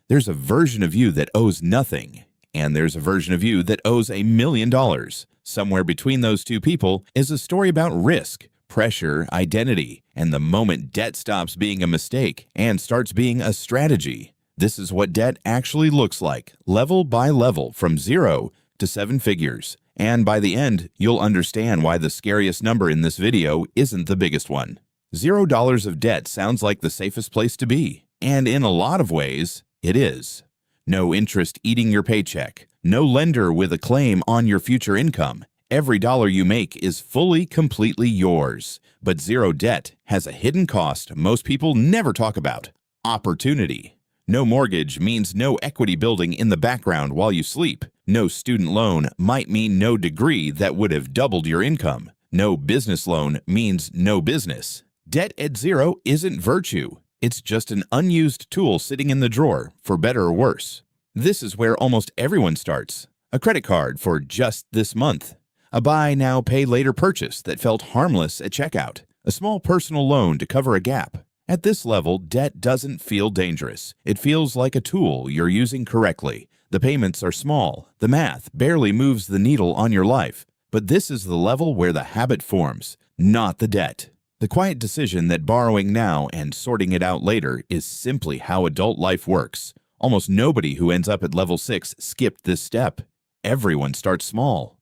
There's a version of you that owes nothing, and there's a version of you that owes $1 million. Somewhere between those two people is a story about risk, pressure, identity, and the moment debt stops being a mistake and starts being a strategy. This is what debt actually looks like, level by level, from 0 to 7 figures. And by the end, you'll understand why the scariest number in this video isn't the biggest one. $0 of debt sounds like the safest place to be, and in a lot of ways, it is. No interest eating your paycheck, no lender with a claim on your future income. Every dollar you make is fully, completely yours. But zero debt has a hidden cost most people never talk about: opportunity. No mortgage means no equity building in the background while you sleep. No student loan might mean no degree that would have doubled your income. No business loan means no business. Debt at zero isn't virtue. It's just an unused tool sitting in the drawer, for better or worse. This is where almost everyone starts. A credit card for just this month. A buy now, pay later purchase that felt harmless at checkout. A small personal loan to cover a gap. At this level, debt doesn't feel dangerous. It feels like a tool you're using correctly. The payments are small. The math barely moves the needle on your life. But this is the level where the habit forms, not the debt. The quiet decision that borrowing now and sorting it out later is simply how adult life works. Almost nobody who ends up at level 6 skipped this step. Everyone starts small.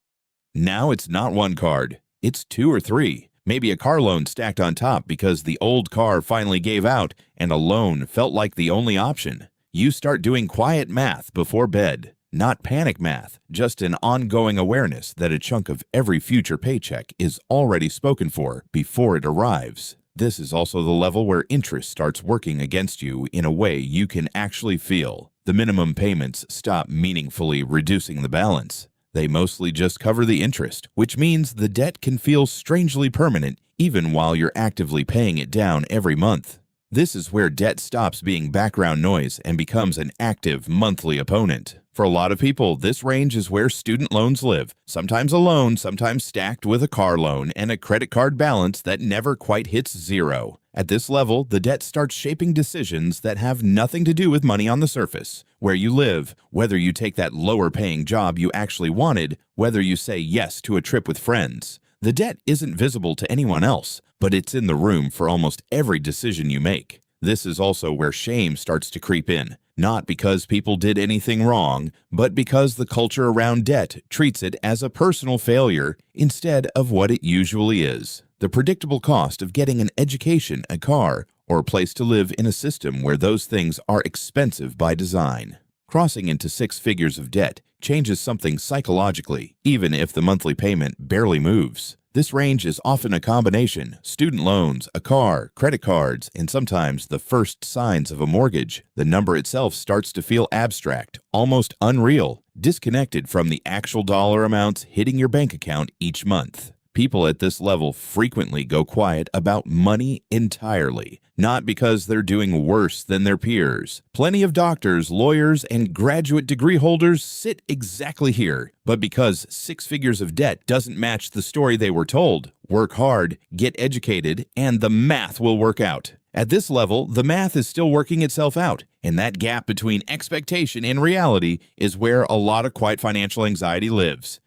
Now it's not one card, it's 2 or 3. Maybe a car loan stacked on top because the old car finally gave out and a loan felt like the only option. You start doing quiet math before bed. Not panic math, just an ongoing awareness that a chunk of every future paycheck is already spoken for before it arrives. This is also the level where interest starts working against you in a way you can actually feel. The minimum payments stop meaningfully reducing the balance. They mostly just cover the interest, which means the debt can feel strangely permanent even while you're actively paying it down every month. This is where debt stops being background noise and becomes an active monthly opponent. For a lot of people, this range is where student loans live, sometimes a loan, sometimes stacked with a car loan and a credit card balance that never quite hits zero. At this level, the debt starts shaping decisions that have nothing to do with money on the surface. Where you live, whether you take that lower-paying job you actually wanted, whether you say yes to a trip with friends. The debt isn't visible to anyone else, but it's in the room for almost every decision you make. This is also where shame starts to creep in. Not because people did anything wrong, but because the culture around debt treats it as a personal failure instead of what it usually is. The predictable cost of getting an education, a car, or a place to live in a system where those things are expensive by design. Crossing into 6 figures of debt changes something psychologically, even if the monthly payment barely moves. This range is often a combination: student loans, a car, credit cards, and sometimes the first signs of a mortgage. The number itself starts to feel abstract, almost unreal, disconnected from the actual dollar amounts hitting your bank account each month. People at this level frequently go quiet about money entirely, not because they're doing worse than their peers. Plenty of doctors, lawyers, and graduate degree holders sit exactly here, but because 6 figures of debt doesn't match the story they were told. Work hard, get educated, and the math will work out. At this level, the math is still working itself out, and that gap between expectation and reality is where a lot of quiet financial anxiety lives.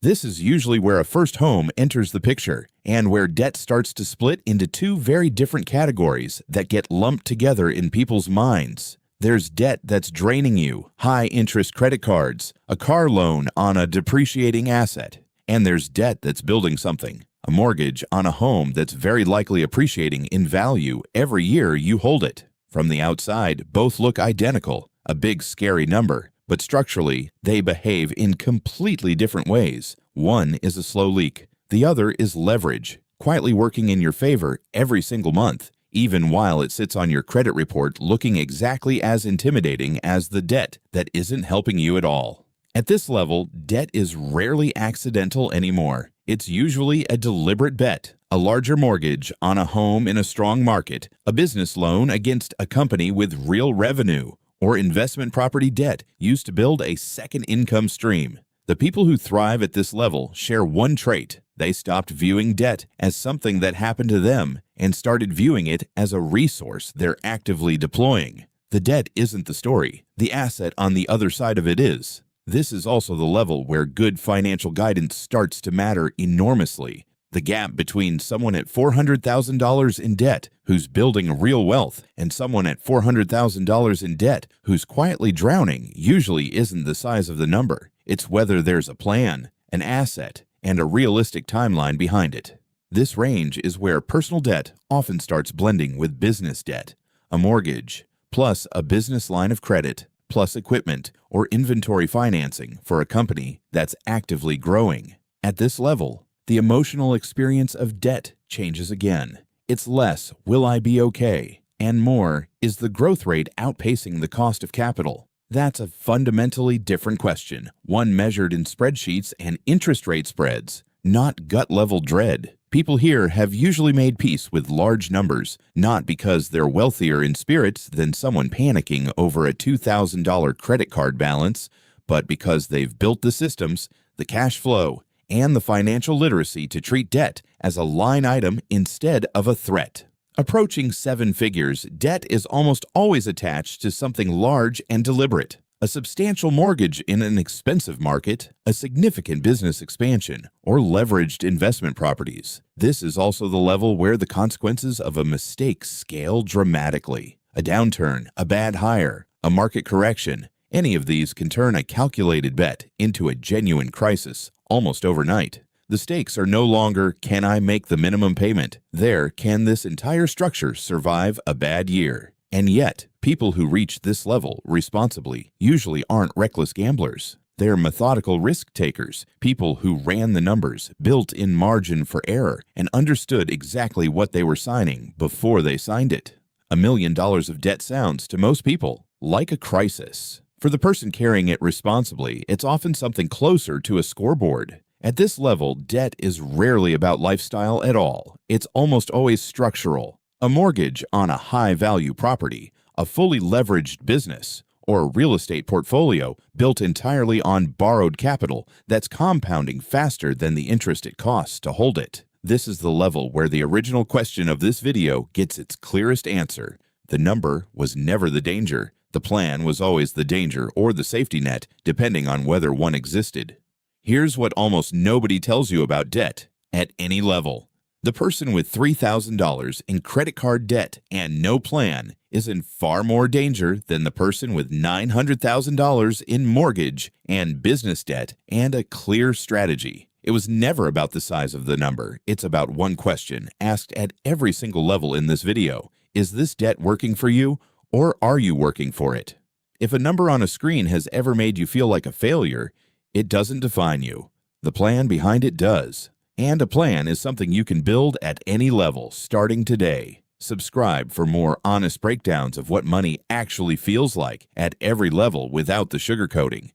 This is usually where a first home enters the picture, and where debt starts to split into 2 very different categories that get lumped together in people's minds. There's debt that's draining you, high-interest credit cards, a car loan on a depreciating asset. And there's debt that's building something, a mortgage on a home that's very likely appreciating in value every year you hold it. From the outside, both look identical, a big scary number. But structurally, they behave in completely different ways. One is a slow leak. The other is leverage, quietly working in your favor every single month, even while it sits on your credit report looking exactly as intimidating as the debt that isn't helping you at all. At this level, debt is rarely accidental anymore. It's usually a deliberate bet, a larger mortgage on a home in a strong market, a business loan against a company with real revenue, or investment property debt used to build a second income stream. The people who thrive at this level share one trait: they stopped viewing debt as something that happened to them and started viewing it as a resource they're actively deploying. The debt isn't the story. The asset on the other side of it is. This is also the level where good financial guidance starts to matter enormously. The gap between someone at $400,000 in debt who's building real wealth and someone at $400,000 in debt who's quietly drowning usually isn't the size of the number. It's whether there's a plan, an asset, and a realistic timeline behind it. This range is where personal debt often starts blending with business debt, a mortgage, plus a business line of credit, plus equipment or inventory financing for a company that's actively growing. At this level, the emotional experience of debt changes again. It's less, will I be okay? And more, is the growth rate outpacing the cost of capital? That's a fundamentally different question, one measured in spreadsheets and interest rate spreads, not gut-level dread. People here have usually made peace with large numbers, not because they're wealthier in spirit than someone panicking over a $2,000 credit card balance, but because they've built the systems, the cash flow, and the financial literacy to treat debt as a line item instead of a threat. Approaching seven figures, debt is almost always attached to something large and deliberate. A substantial mortgage in an expensive market, a significant business expansion, or leveraged investment properties. This is also the level where the consequences of a mistake scale dramatically. A downturn, a bad hire, a market correction, any of these can turn a calculated bet into a genuine crisis almost overnight. The stakes are no longer, can I make the minimum payment? They're, can this entire structure survive a bad year? And yet, people who reach this level responsibly usually aren't reckless gamblers. They're methodical risk takers, people who ran the numbers, built in margin for error, and understood exactly what they were signing before they signed it. $1 million of debt sounds, to most people, like a crisis. For the person carrying it responsibly, it's often something closer to a scoreboard. At this level, debt is rarely about lifestyle at all. It's almost always structural. A mortgage on a high-value property, a fully leveraged business, or a real estate portfolio built entirely on borrowed capital that's compounding faster than the interest it costs to hold it. This is the level where the original question of this video gets its clearest answer. The number was never the danger. The plan was always the danger or the safety net, depending on whether one existed. Here's what almost nobody tells you about debt at any level. The person with $3,000 in credit card debt and no plan is in far more danger than the person with $900,000 in mortgage and business debt and a clear strategy. It was never about the size of the number. It's about one question asked at every single level in this video. Is this debt working for you? Or are you working for it? If a number on a screen has ever made you feel like a failure, it doesn't define you. The plan behind it does. And a plan is something you can build at any level, starting today. Subscribe for more honest breakdowns of what money actually feels like at every level without the sugarcoating.